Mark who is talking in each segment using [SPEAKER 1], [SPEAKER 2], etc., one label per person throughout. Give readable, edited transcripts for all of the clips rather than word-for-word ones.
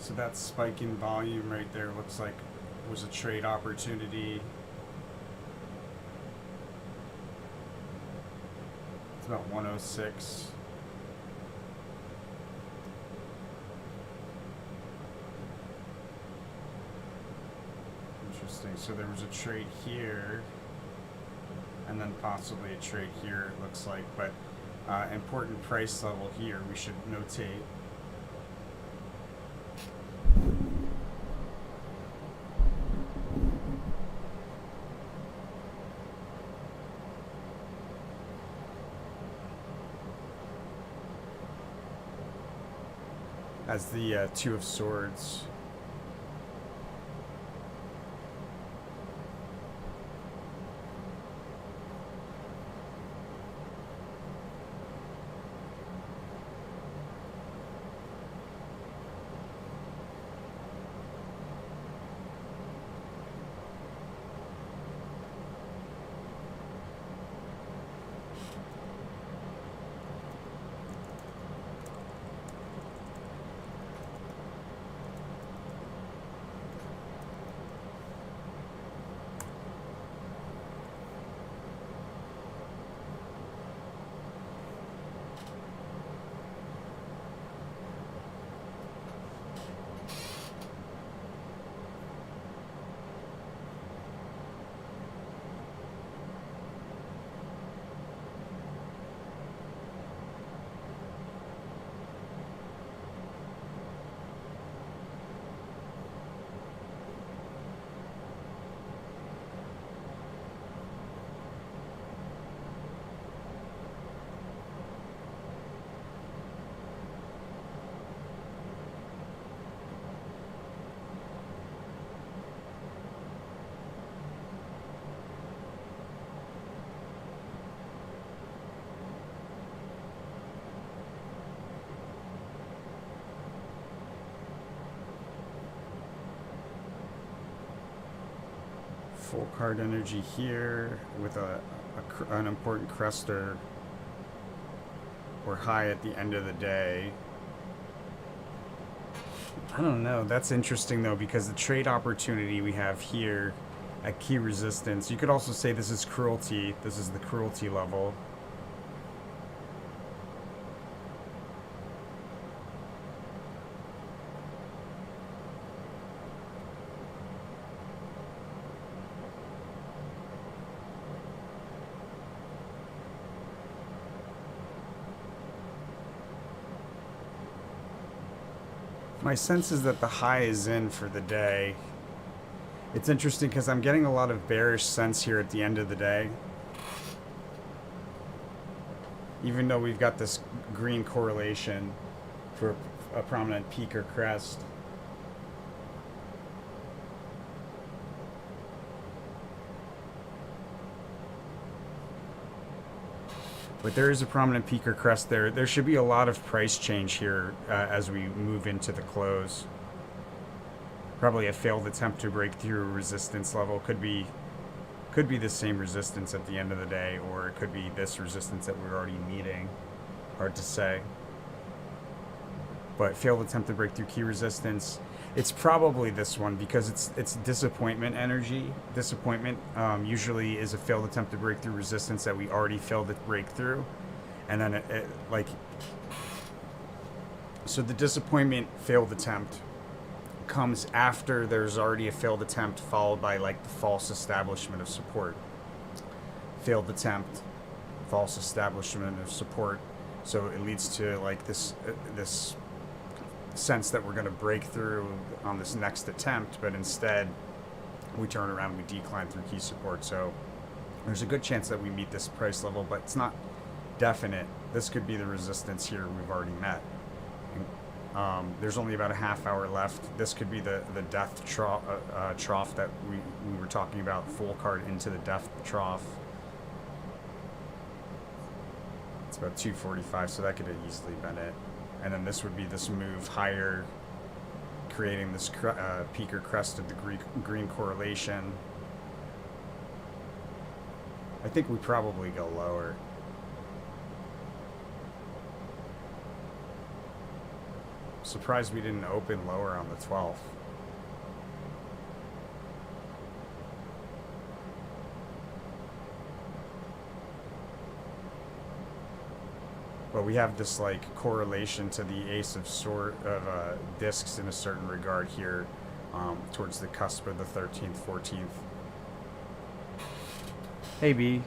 [SPEAKER 1] So that spike in volume right there looks like was a trade opportunity. It's about 106. Interesting. So there was a trade here, and then possibly a trade here, it looks like. But important price level here we should notate. As the Two of Swords. Full card energy here with an important crest or high at the end of the day. I don't know. That's interesting though, because the trade opportunity we have here at key resistance, you could also say this is cruelty. This is the cruelty level. My sense is that the high is in for the day. It's interesting because I'm getting a lot of bearish sense here at the end of the day. Even though we've got this green correlation for a prominent peak or crest. But there is a prominent peak or crest there. There should be a lot of price change here as we move into the close. Probably a failed attempt to break through a resistance level. Could be the same resistance at the end of the day, or it could be this resistance that we're already meeting. Hard to say. But failed attempt to break through key resistance. It's probably this one because it's disappointment energy. Disappointment usually is a failed attempt to break through resistance that we already failed to break through, and then so the disappointment failed attempt comes after there's already a failed attempt followed by like the false establishment of support. Failed attempt, false establishment of support. So it leads to like this sense that we're going to break through on this next attempt, but instead we turn around and we decline through key support. So there's a good chance that we meet this price level, but it's not definite. This could be the resistance here we've already met. There's only about a half hour left. This could be the death trough that we were talking about, full card into the death trough. It's about 245, so that could have easily been it. And then this would be this move higher, creating this peak or crest of the green correlation. I think we probably go lower. Surprised we didn't open lower on the 12th. But we have this like correlation to the ace of discs in a certain regard here, towards the cusp of the 13th, 14th. Hey B.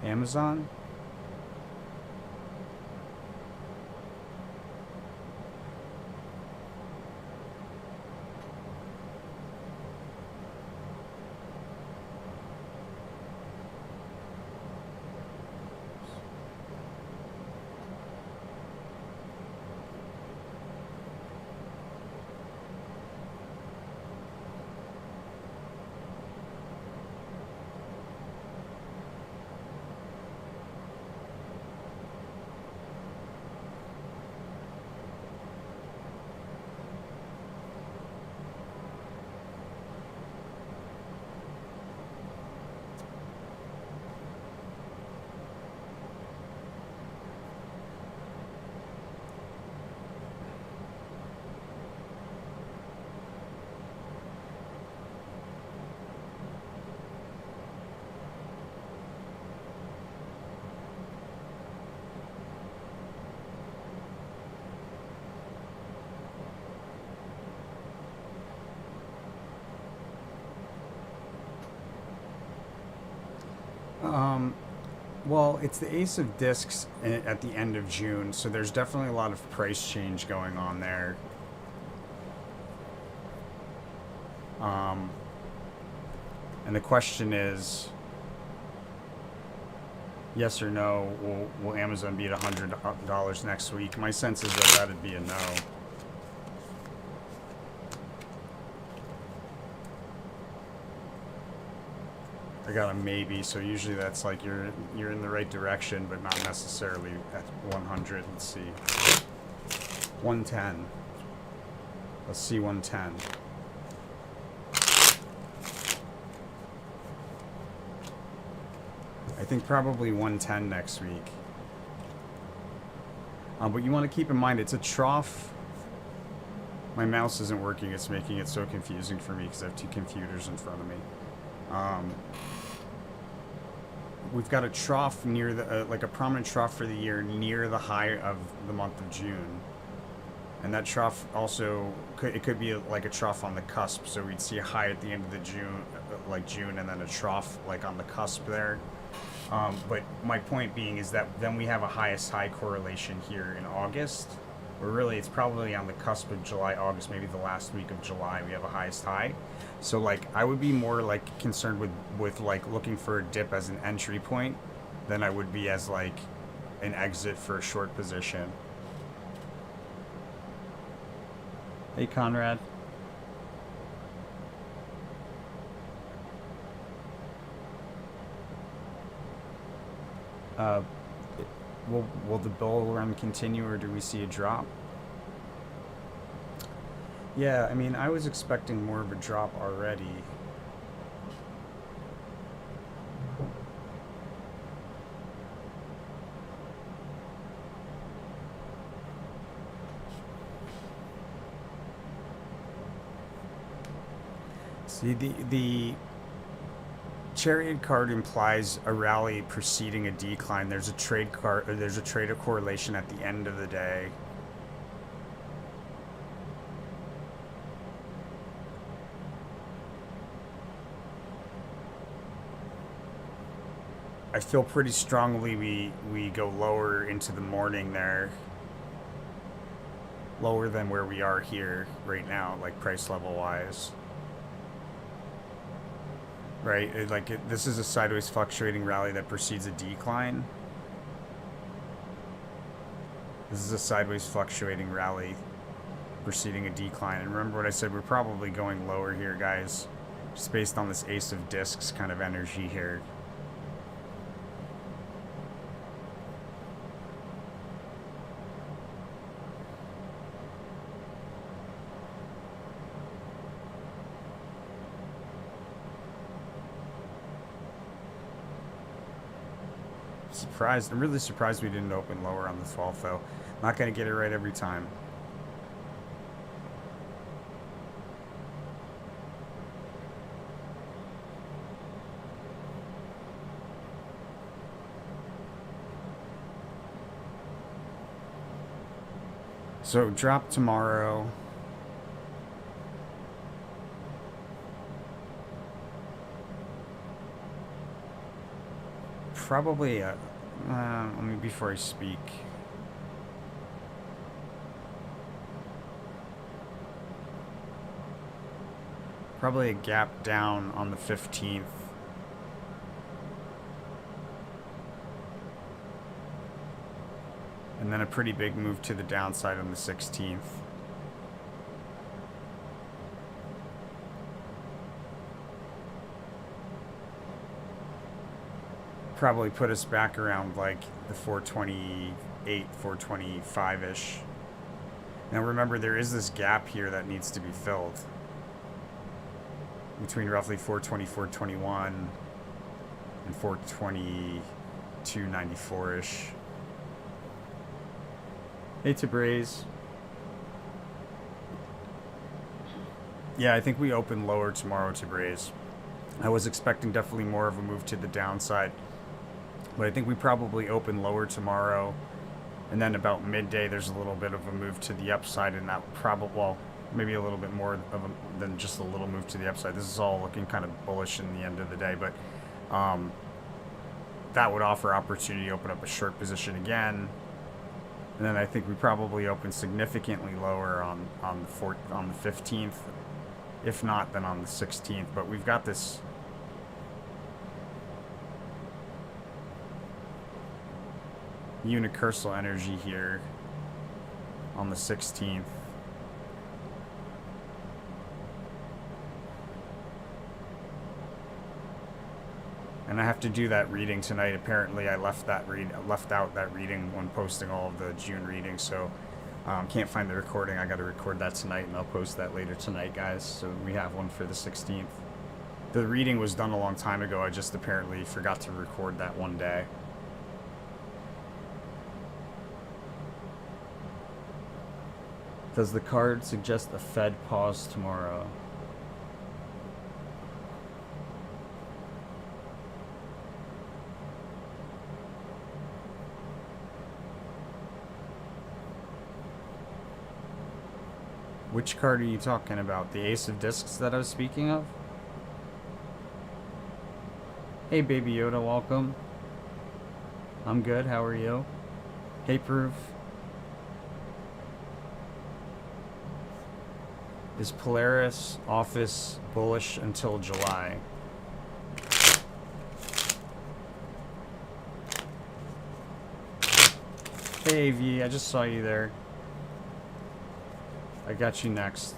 [SPEAKER 1] Amazon? Well, it's the ace of discs at the end of June, so there's definitely a lot of price change going on there. And the question is, yes or no, will Amazon be at $100 next week? My sense is that that'd be a no. I got a maybe, so usually that's like you're in the right direction, but not necessarily at 100. Let's see, 110. Let's see 110. I think probably 110 next week. But you want to keep in mind it's a trough. My mouse isn't working. It's making it so confusing for me because I have two computers in front of me. We've got a trough near the, like a prominent trough for the year near the high of the month of June. And that trough also, it could be like a trough on the cusp. So we'd see a high at the end of the June, and then a trough like on the cusp there. But my point being is that then we have a highest high correlation here in August. Or really, it's probably on the cusp of July, August, maybe the last week of July, we have a highest high. So like, I would be more like concerned with like looking for a dip as an entry point than I would be as like an exit for a short position. Hey, Conrad. Will the bull run continue, or do we see a drop? Yeah, I mean, I was expecting more of a drop already. See, the Chariot card implies a rally preceding a decline. There's a trade card, or there's a trader correlation at the end of the day. I feel pretty strongly we go lower into the morning there. Lower than where we are here right now, like price level wise. Right, this is a sideways fluctuating rally that precedes a decline. This is a sideways fluctuating rally preceding a decline. And remember what I said, we're probably going lower here, guys. Just based on this ace of discs kind of energy here. Surprised. I'm really surprised we didn't open lower on the 12th, though. Not going to get it right every time. So drop tomorrow. Probably let me before I speak. Probably a gap down on the 15th. And then a pretty big move to the downside on the 16th. Probably put us back around like the 428, 425-ish. Now remember, there is this gap here that needs to be filled between roughly 420, 421 and 422.94-ish. Hey, Tabraze. Yeah, I think we open lower tomorrow, Tabraze. I was expecting definitely more of a move to the downside, but I think we probably open lower tomorrow, and then about midday there's a little bit of a move to the upside, and that probably, well, maybe a little bit more than just a little move to the upside. This is all looking kind of bullish in the end of the day, but that would offer opportunity to open up a short position again. And then I think we probably open significantly lower on the 15th, if not then on the 16th. But we've got this unicursal energy here on the 16th. And I have to do that reading tonight. Apparently, I left out that reading when posting all of the June readings, so can't find the recording. I got to record that tonight, and I'll post that later tonight, guys. So we have one for the 16th. The reading was done a long time ago. I just apparently forgot to record that one day. Does the card suggest a Fed pause tomorrow? Which card are you talking about? The Ace of Discs that I was speaking of? Hey, Baby Yoda, welcome. I'm good, how are you? Hey, Proof. Is Polaris Office bullish until July? Hey, AV, I just saw you there. I got you next.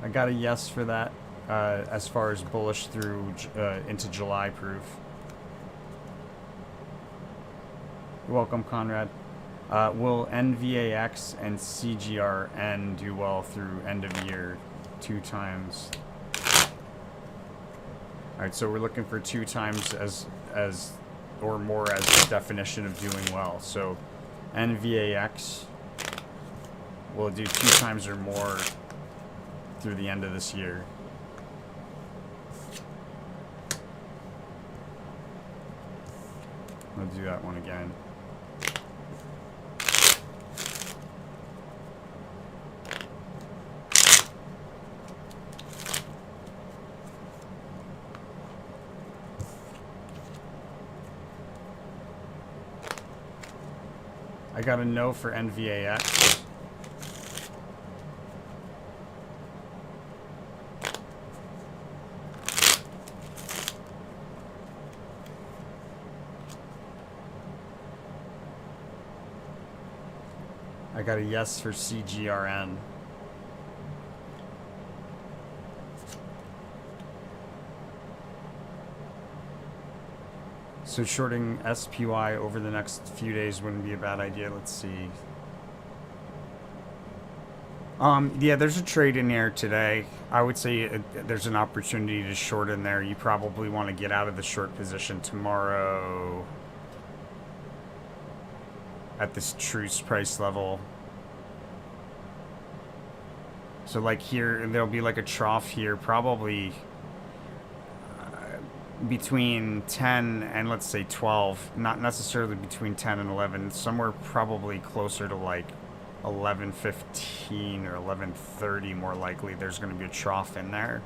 [SPEAKER 1] I got a yes for that, as far as bullish through into July, Proof. You're welcome, Conrad. Will NVAX and CGRN do well through end of year 2 times? Alright, so we're looking for 2 times as or more as the definition of doing well. So NVAX will do 2 times or more through the end of this year. I'll do that one again. I got a no for NVAX. I got a yes for CGRN. So shorting SPY over the next few days wouldn't be a bad idea. Let's see. Yeah, there's a trade in there today. I would say there's an opportunity to short in there. You probably want to get out of the short position tomorrow at this truce price level. So like here, there'll be like a trough here, probably between 10 and let's say 12, not necessarily between 10 and 11, somewhere probably closer to like 11:15 or 11:30 more likely. There's going to be a trough in there.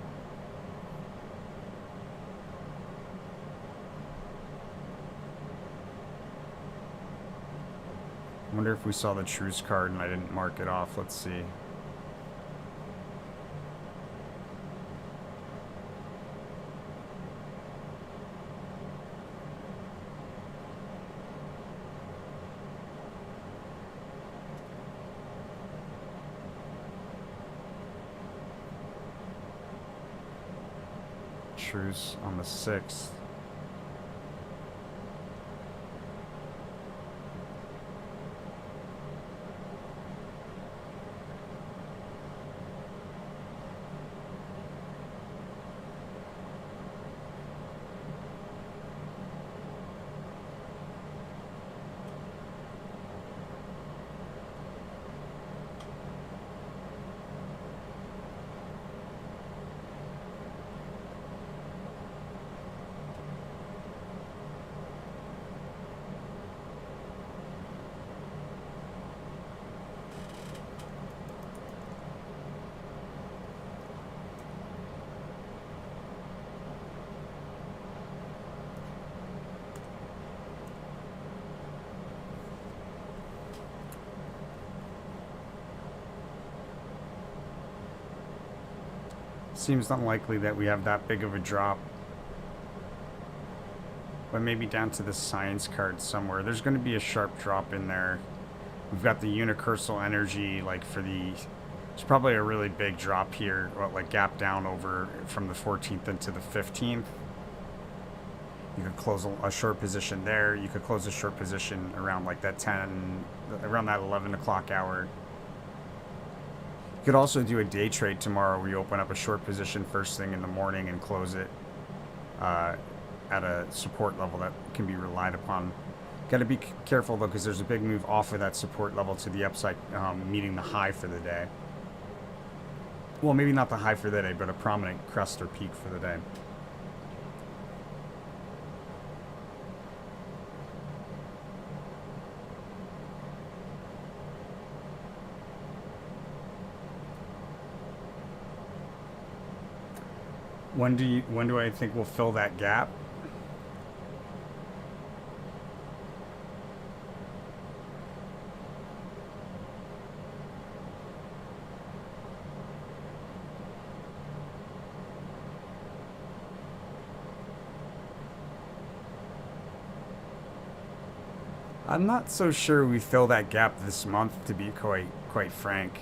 [SPEAKER 1] I wonder if we saw the truce card and I didn't mark it off. Let's see. Truce on the 6th. Seems unlikely that we have that big of a drop. But maybe down to the science card somewhere. There's going to be a sharp drop in there. We've got the unicursal energy, like for the... There's probably a really big drop here, like gap down over from the 14th into the 15th. You could close a short position there. You could close a short position around like that 10, around that 11 o'clock hour. You could also do a day trade tomorrow where you open up a short position first thing in the morning and close it at a support level that can be relied upon. Got to be careful though, because there's a big move off of that support level to the upside, meeting the high for the day. Well, maybe not the high for the day, but a prominent crest or peak for the day. When do I think we'll fill that gap? I'm not so sure we fill that gap this month, to be quite frank.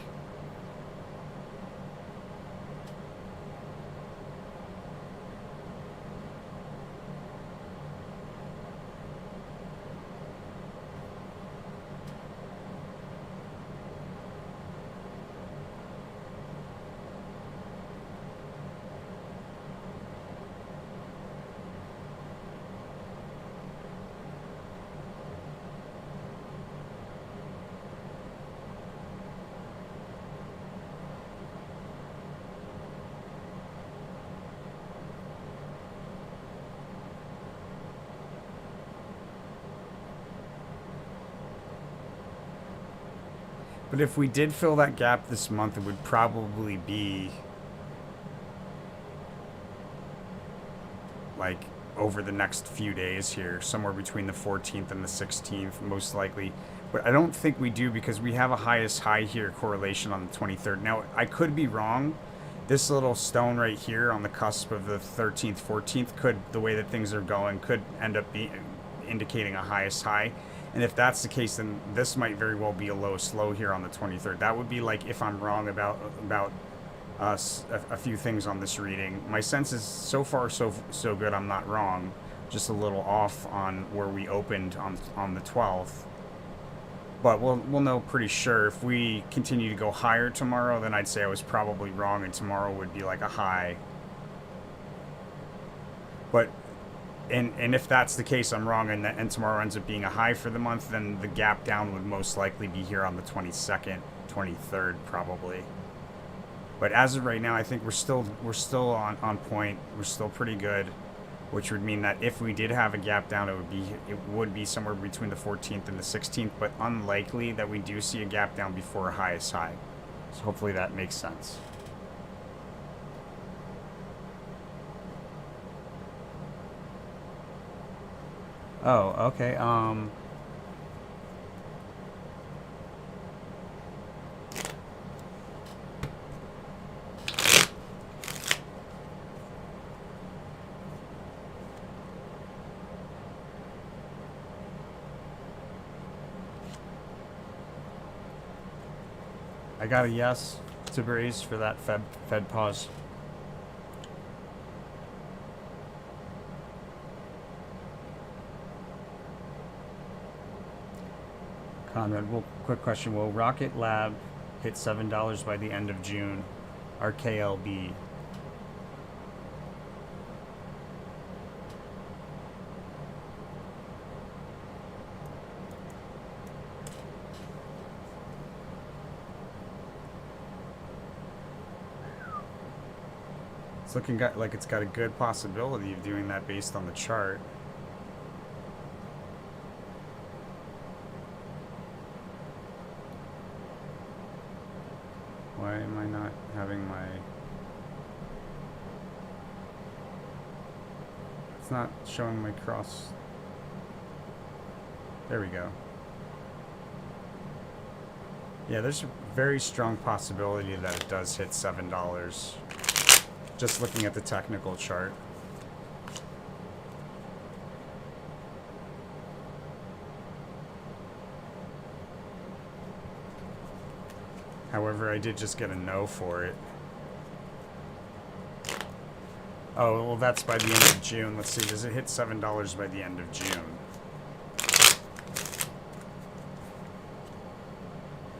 [SPEAKER 1] But if we did fill that gap this month, it would probably be like over the next few days here, somewhere between the 14th and the 16th, most likely. But I don't think we do, because we have a highest high here correlation on the 23rd. Now, I could be wrong. This little stone right here on the cusp of the 13th, 14th could, the way that things are going, could end up being indicating a highest high. And if that's the case, then this might very well be a lowest low here on the 23rd. That would be like if I'm wrong about a few things on this reading. My sense is so far so good. I'm not wrong. Just a little off on where we opened on the 12th. but we'll know pretty sure. If we continue to go higher tomorrow, then I'd say I was probably wrong, and tomorrow would be like a high. But and if that's the case, I'm wrong, and tomorrow ends up being a high for the month, then the gap down would most likely be here on the 22nd, 23rd, probably. But as of right now, I think we're still on point. We're still pretty good, which would mean that if we did have a gap down, it would be somewhere between the 14th and the 16th, but unlikely that we do see a gap down before a highest high. So hopefully that makes sense. Oh, okay. I got a yes to Braze for that Fed pause. Conrad, quick question. Will Rocket Lab hit $7 by the end of June? RKLB. It's looking like it's got a good possibility of doing that based on the chart. Why am I not having my... It's not showing my cross. There we go. Yeah, there's a very strong possibility that it does hit $7. Just looking at the technical chart. However, I did just get a no for it. Oh, well, that's by the end of June. Let's see, does it hit $7 by the end of June?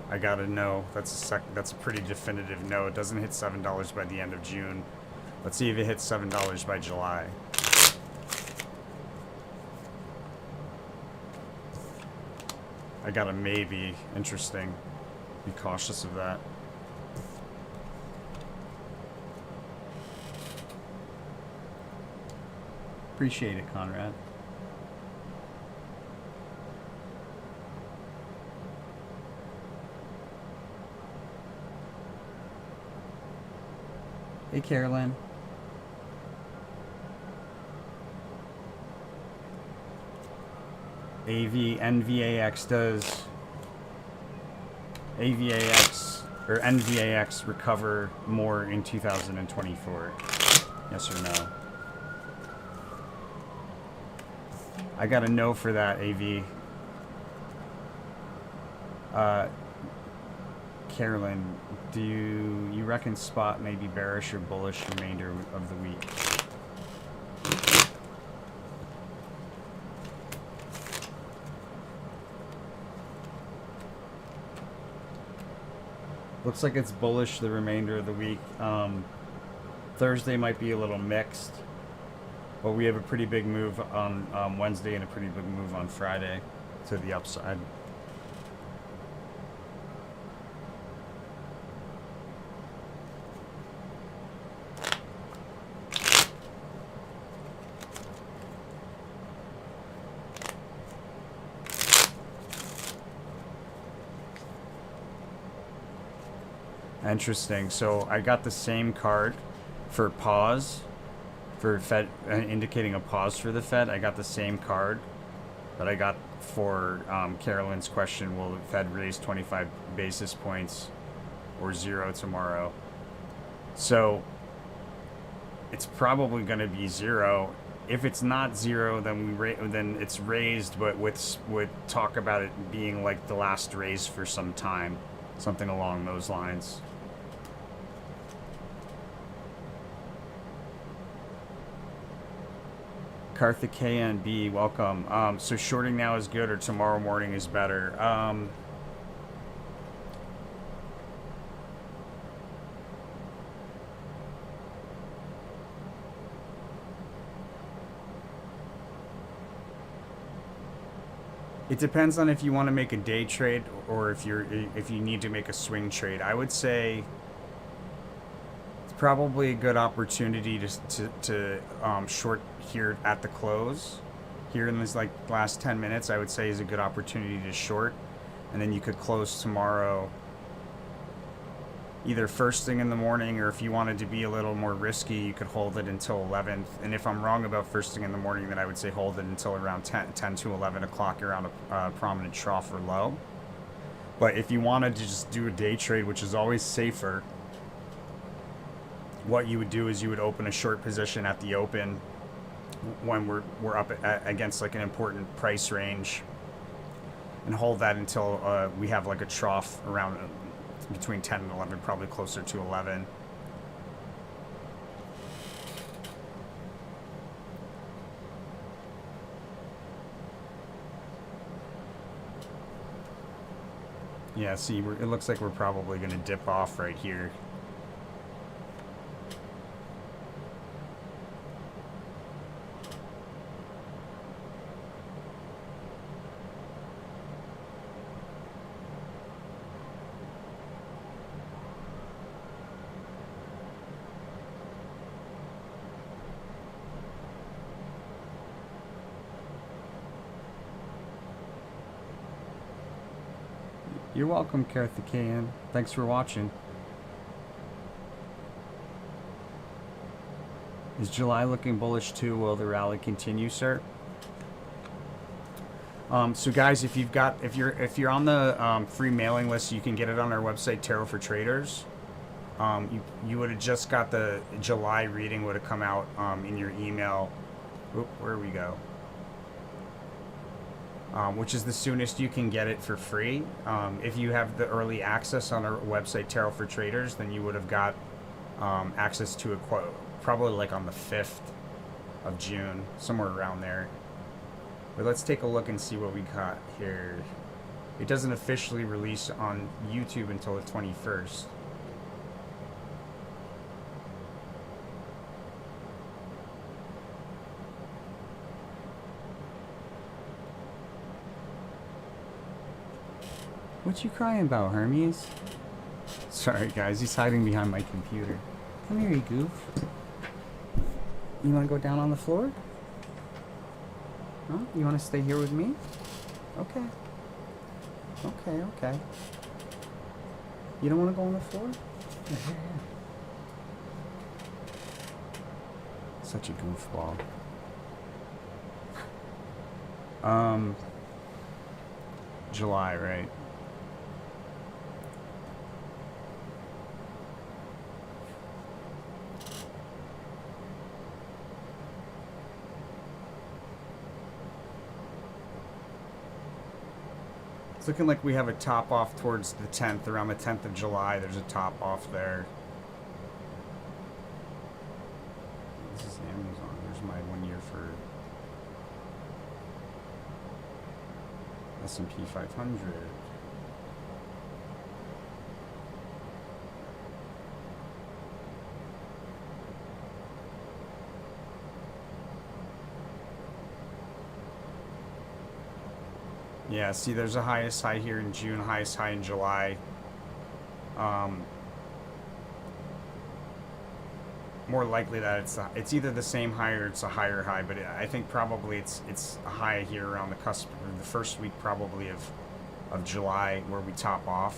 [SPEAKER 1] I got a no. That's a pretty definitive no. It doesn't hit $7 by the end of June. Let's see if it hits $7 by July. I got a maybe. Interesting. Be cautious of that. Appreciate it, Conrad. Hey, Carolyn. NVAX does AVAX or NVAX recover more in 2024? Yes or no? I got a no for that, AV. Carolyn, do you reckon spot may be bearish or bullish remainder of the week? Looks like it's bullish the remainder of the week. Thursday might be a little mixed, but we have a pretty big move on Wednesday and a pretty big move on Friday to the upside. Interesting. So I got the same card for pause, for Fed, indicating a pause for the Fed. I got the same card that I got for Carolyn's question, will the Fed raise 25 basis points or zero tomorrow? So it's probably going to be zero. If it's not zero, then then it's raised, but with talk about it being like the last raise for some time, something along those lines. Karthikeyan B, welcome. So shorting now is good or tomorrow morning is better? It depends on if you want to make a day trade or if you need to make a swing trade. I would say it's probably a good opportunity to short here at the close. Here in this like last 10 minutes, I would say is a good opportunity to short, and then you could close tomorrow either first thing in the morning, or if you wanted to be a little more risky, you could hold it until 11th. And if I'm wrong about first thing in the morning, then I would say hold it until around 10 to 11 o'clock around a prominent trough or low. But if you wanted to just do a day trade, which is always safer, what you would do is you would open a short position at the open when we're up against like an important price range, and hold that until we have like a trough around between 10 and 11, probably closer to 11. Yeah, see, it looks like we're probably going to dip off right here. You're welcome, Karthikeyan. Thanks for watching. Is July looking bullish too? Will the rally continue, sir? So guys, if you're on the free mailing list, you can get it on our website, Tarot for Traders. You would have just got the July reading would have come out in your email. Oop, where we go? Which is the soonest you can get it for free. If you have the early access on our website, Tarot for Traders, then you would have got access to it probably like on the 5th of June, somewhere around there. But let's take a look and see what we got here. It doesn't officially release on YouTube until the 21st. What you crying about, Hermes? Sorry, guys. He's hiding behind my computer. Come here, you goof. You want to go down on the floor? Huh? You want to stay here with me? Okay. Okay. You don't want to go on the floor? Yeah. Such a goofball. July, right? It's looking like we have a top off towards the 10th, around the 10th of July. There's a top off there. This is Amazon. There's my 1 year for S&P 500. Yeah, see, there's a highest high here in June, highest high in July. More likely that it's either the same high or it's a higher high, but I think probably it's a high here around the cusp, the first week probably of July, where we top off.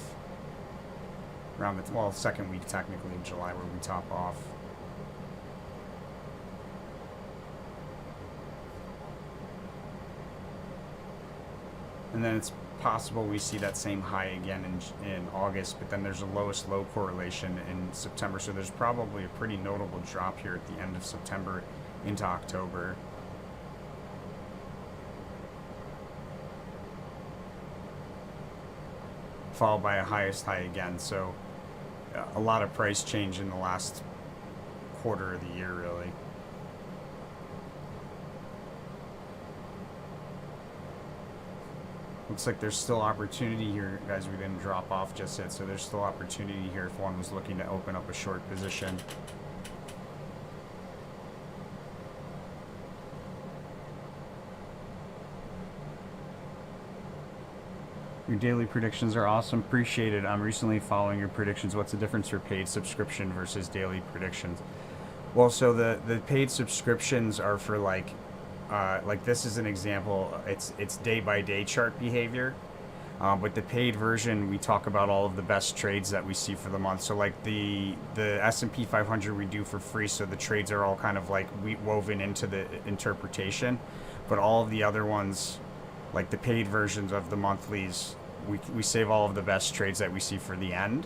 [SPEAKER 1] Around the second week technically of July, where we top off. And then it's possible we see that same high again in August, but then there's a lowest low correlation in September, so there's probably a pretty notable drop here at the end of September into October. Followed by a highest high again, so a lot of price change in the last quarter of the year, really. Looks like there's still opportunity here, guys. We didn't drop off just yet, so there's still opportunity here if one was looking to open up a short position. Your daily predictions are awesome. Appreciate it. I'm recently following your predictions. What's the difference for paid subscription versus daily predictions? Well, so the paid subscriptions are for like this is an example. It's day by day chart behavior. With the paid version, we talk about all of the best trades that we see for the month. So like the S&P 500 we do for free, so the trades are all kind of like woven into the interpretation. But all of the other ones, like the paid versions of the monthlies, we save all of the best trades that we see for the end.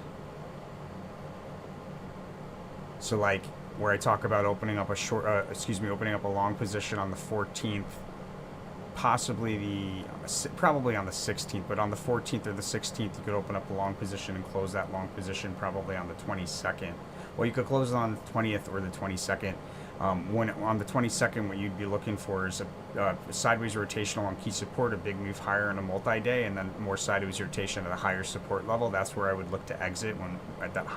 [SPEAKER 1] So like where I talk about opening up opening up a long position on the 14th, probably on the 16th, but on the 14th or the 16th, you could open up a long position and close that long position probably on the 22nd. Well, you could close it on the 20th or the 22nd. When on the 22nd, what you'd be looking for is a sideways rotation along key support, a big move higher in a multi-day, and then more sideways rotation at a higher support level. That's where I would look to exit when at that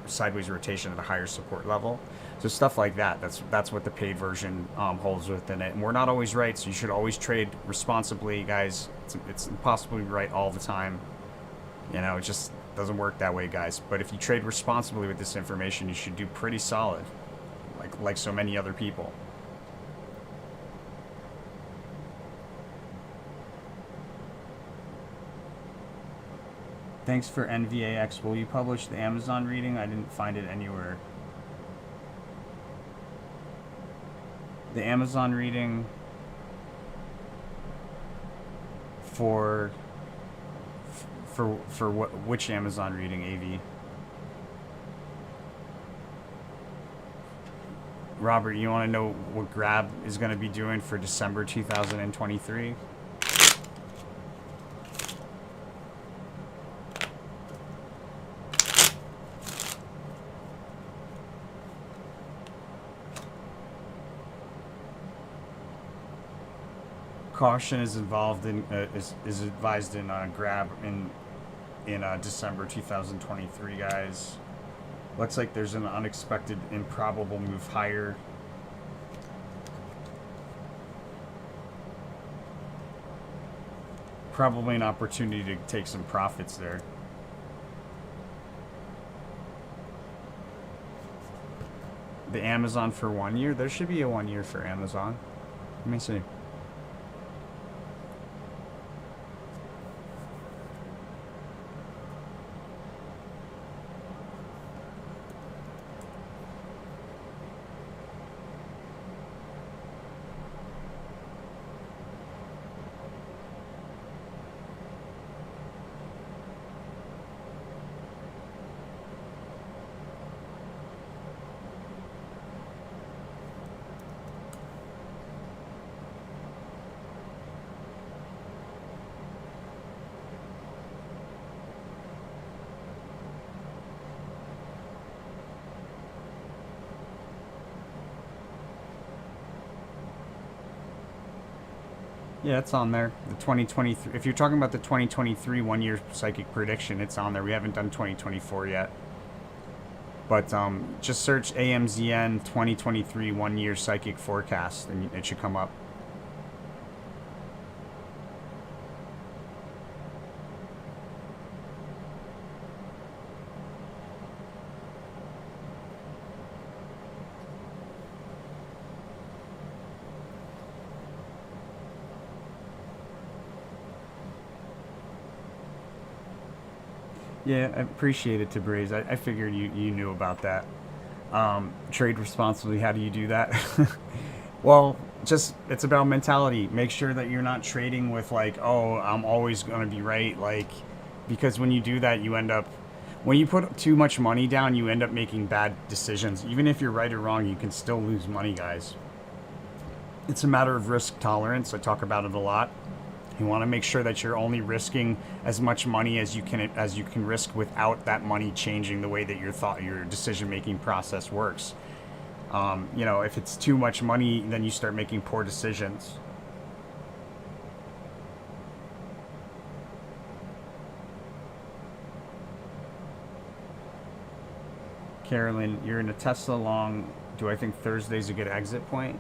[SPEAKER 1] sideways rotation at a higher support level. So stuff like that. That's what the paid version holds within it. And we're not always right, so you should always trade responsibly, guys. It's impossible to be right all the time. You know, it just doesn't work that way, guys. But if you trade responsibly with this information, you should do pretty solid, like so many other people. Thanks for NVAX. Will you publish the Amazon reading? I didn't find it anywhere. The Amazon reading for what? Which Amazon reading, AV? Robert, you want to know what Grab is going to be doing for December 2023? Caution is involved in is advised in Grab in December 2023, guys. Looks like there's an unexpected, improbable move higher. Probably an opportunity to take some profits there. The Amazon for 1 year? There should be a 1 year for Amazon. Let me see. Yeah, it's on there. The 2023. If you're talking about the 2023 1 year psychic prediction, it's on there. We haven't done 2024 yet. But just search AMZN 2023 1 year psychic forecast, and it should come up. Yeah, I appreciate it, Tabriz. I figured you knew about that. Trade responsibly, how do you do that? Well, just it's about mentality. Make sure that you're not trading with like, oh, I'm always going to be right. Like, because when you do that, you end up, when you put too much money down, you end up making bad decisions. Even if you're right or wrong, you can still lose money, guys. It's a matter of risk tolerance. I talk about it a lot. You want to make sure that you're only risking as much money as you can risk without that money changing the way that your decision-making process works. You know, if it's too much money, then you start making poor decisions. Carolyn, you're in a Tesla long. Do I think Thursday's a good exit point?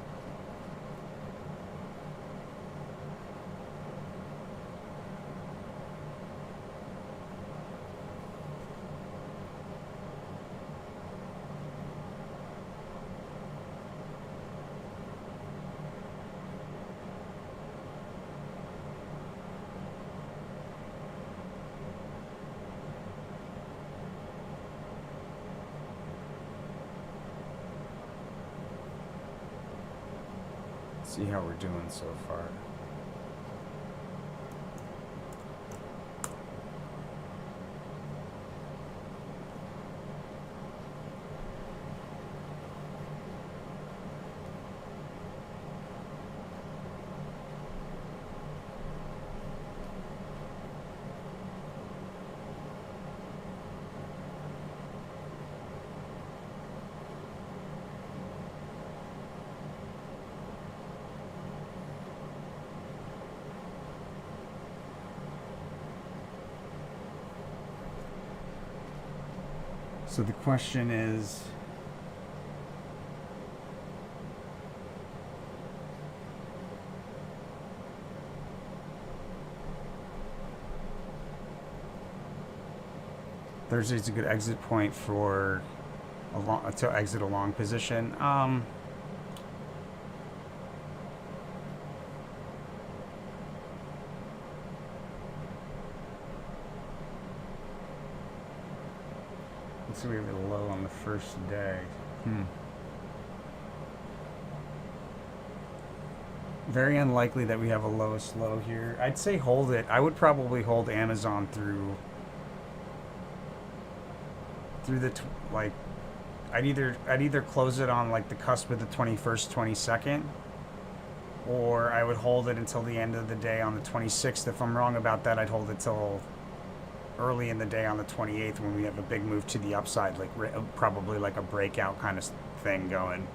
[SPEAKER 1] See how we're doing so far. So the question is, Thursday's a good exit point for to exit a long position. So we have a low on the first day. Very unlikely that we have a lowest low here. I'd say hold it. I would probably hold Amazon through the like. I'd either close it on like the cusp of the 21st, 22nd, or I would hold it until the end of the day on the 26th. If I'm wrong about that, I'd hold it till early in the day on the 28th when we have a big move to the upside, like probably like a breakout kind of thing going.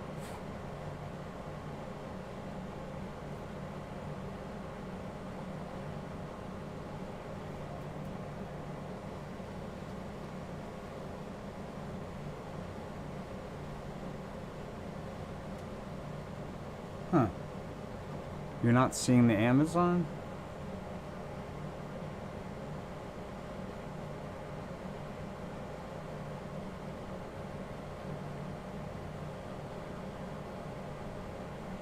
[SPEAKER 1] Huh. You're not seeing the Amazon?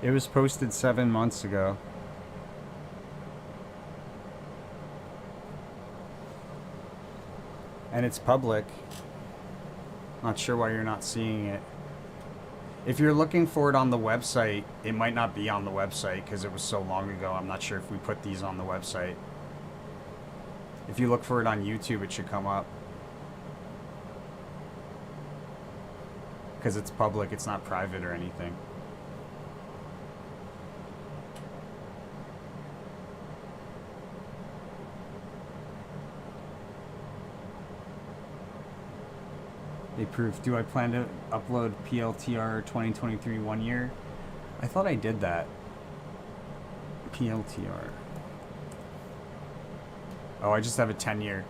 [SPEAKER 1] It was posted 7 months ago. And it's public. Not sure why you're not seeing it. If you're looking for it on the website, it might not be on the website because it was so long ago. I'm not sure if we put these on the website. If you look for it on YouTube, it should come up. Because it's public, it's not private or anything. They proof. Do I plan to upload PLTR 2023 1 year? I thought I did that. PLTR. Oh, I just have a 10-year.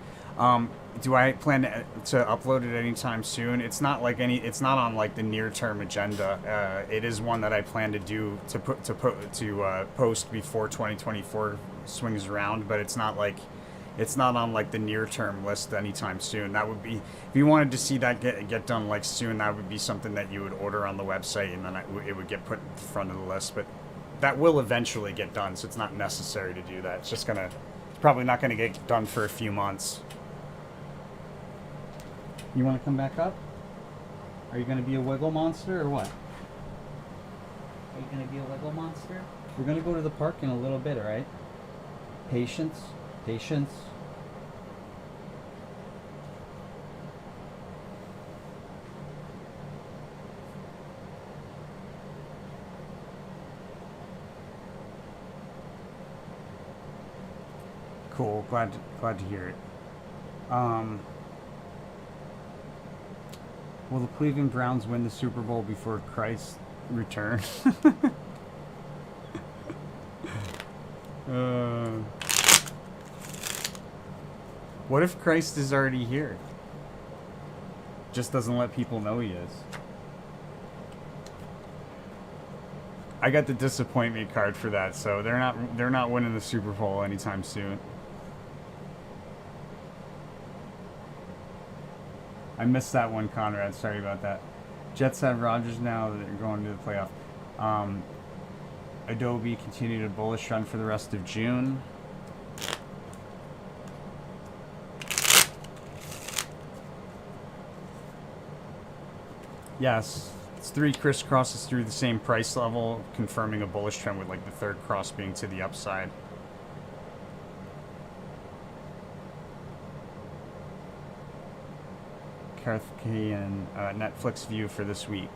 [SPEAKER 1] Do I plan to upload it anytime soon? It's not like it's not on like the near-term agenda. It is one that I plan to do to post before 2024 swings around, but it's not on like the near-term list anytime soon. That would be, if you wanted to see that get done like soon, that would be something that you would order on the website, and then it would get put in front of the list. But that will eventually get done, so it's not necessary to do that. It's probably not gonna get done for a few months. You want to come back up? Are you gonna be a wiggle monster or what? Are you gonna be a wiggle monster? We're gonna go to the park in a little bit, all right? Patience. Patience. Cool. Glad to hear it. Will the Cleveland Browns win the Super Bowl before Christ returns? What if Christ is already here? Just doesn't let people know he is. I got the disappointment card for that, so they're not winning the Super Bowl anytime soon. I missed that one, Conrad. Sorry about that. Jets have Rodgers now. They're going to the playoff. Adobe continued a bullish run for the rest of June. Yes, It's 3 crisscrosses through the same price level, confirming a bullish trend with like the third cross being to the upside. Carthian Netflix view for this week.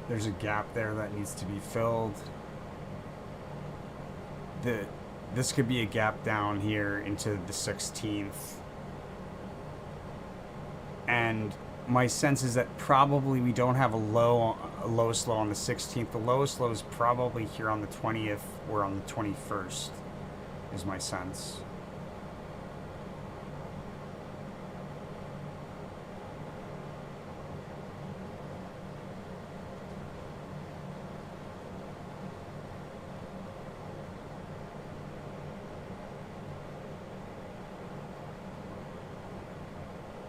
[SPEAKER 1] There's a gap there that needs to be filled. This could be a gap down here into the 16th. And my sense is that probably we don't have a lowest low on the 16th. The lowest low is probably here on the 20th or on the 21st, is my sense.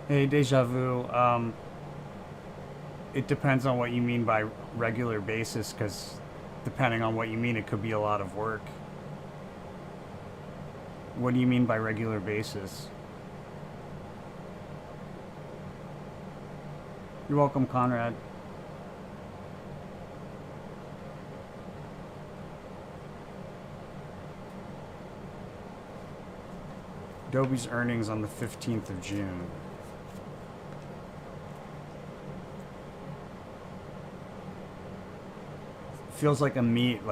[SPEAKER 1] Hey, Deja Vu. It depends on what you mean by regular basis, because depending on what you mean, it could be a lot of work. What do you mean by regular basis? You're welcome, Conrad. Adobe's earnings on the 15th of June. Feels like a meet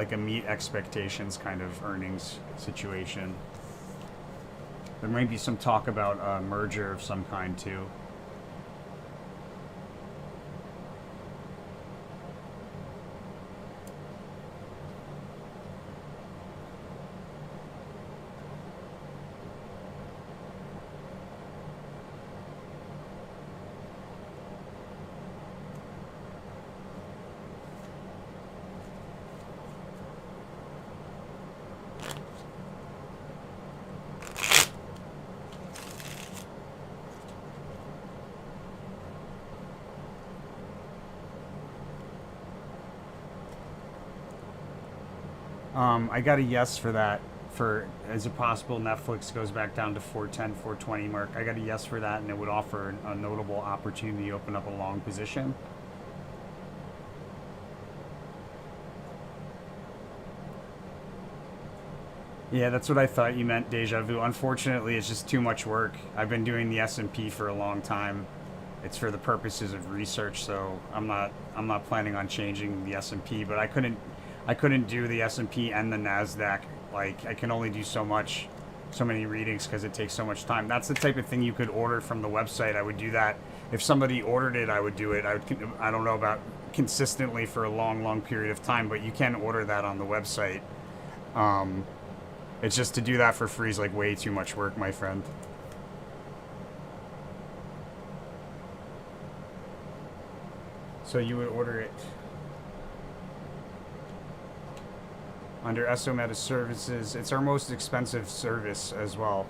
[SPEAKER 1] expectations kind of earnings situation. There might be some talk about a merger of some kind too. I got a yes for that. For is it possible Netflix goes back down to 410, 420 mark? I got a yes for that, and it would offer a notable opportunity to open up a long position. Yeah, that's what I thought you meant, Deja Vu. Unfortunately, it's just too much work. I've been doing the S&P for a long time. It's for the purposes of research, so I'm not planning on changing the S&P, but I couldn't do the S&P and the Nasdaq. Like, I can only do so many readings because it takes so much time. That's the type of thing you could order from the website. I would do that if somebody ordered it. I would do it. I don't know about consistently for a long period of time, but you can order that on the website. It's just to do that for free is like way too much work, my friend. So you would order it under Eso-Meta services. It's our most expensive service as well.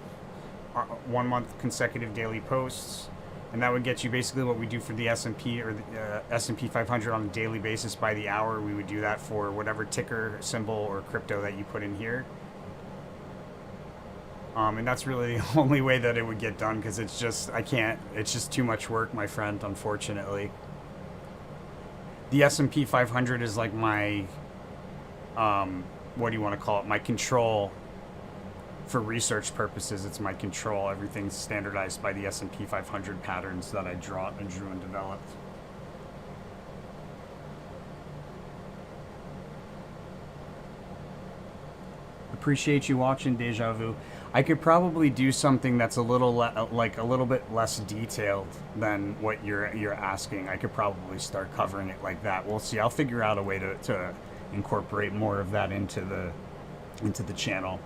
[SPEAKER 1] 1 month consecutive daily posts, and that would get you basically what we do for the S&P or the S&P 500 on a daily basis by the hour. We would do that for whatever ticker symbol or crypto that you put in here. And that's really the only way that it would get done, because it's just too much work, my friend, unfortunately. The S&P 500 is like my, what do you want to call it? My control for research purposes. It's my control. Everything's standardized by the S&P 500 patterns that I drew and developed. Appreciate you watching, Deja Vu. I could probably do something that's a little like a little bit less detailed than what you're asking. I could probably start covering it like that. We'll see. I'll figure out a way to incorporate more of that into the channel.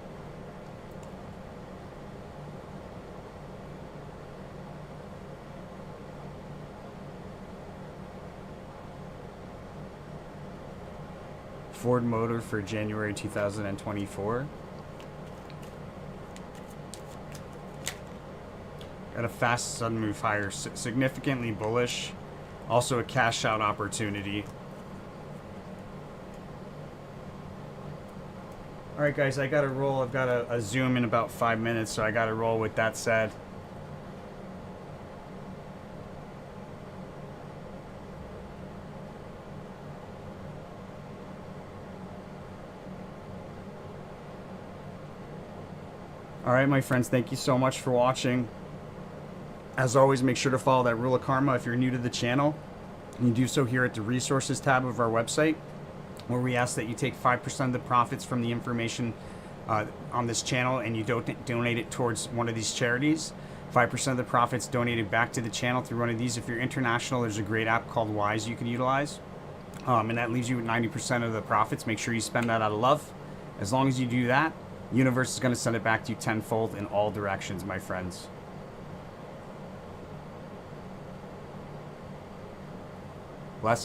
[SPEAKER 1] Ford Motor for January 2024. Got a fast sudden move higher, significantly bullish. Also a cash out opportunity. All right, guys, I got to roll. I've got a Zoom in about 5 minutes, so I got to roll. With that said, all right, my friends, thank you so much for watching. As always, make sure to follow that rule of karma if you're new to the channel. You do so here at the resources tab of our website, where we ask that you take 5% of the profits from the information on this channel and you donate it towards one of these charities. 5% of the profits donated back to the channel through one of these. If you're international, there's a great app called Wise you can utilize. And that leaves you with 90% of the profits. Make sure you spend that out of love. As long as you do that, the universe is going to send it back to you tenfold in all directions, my friends. Blessings.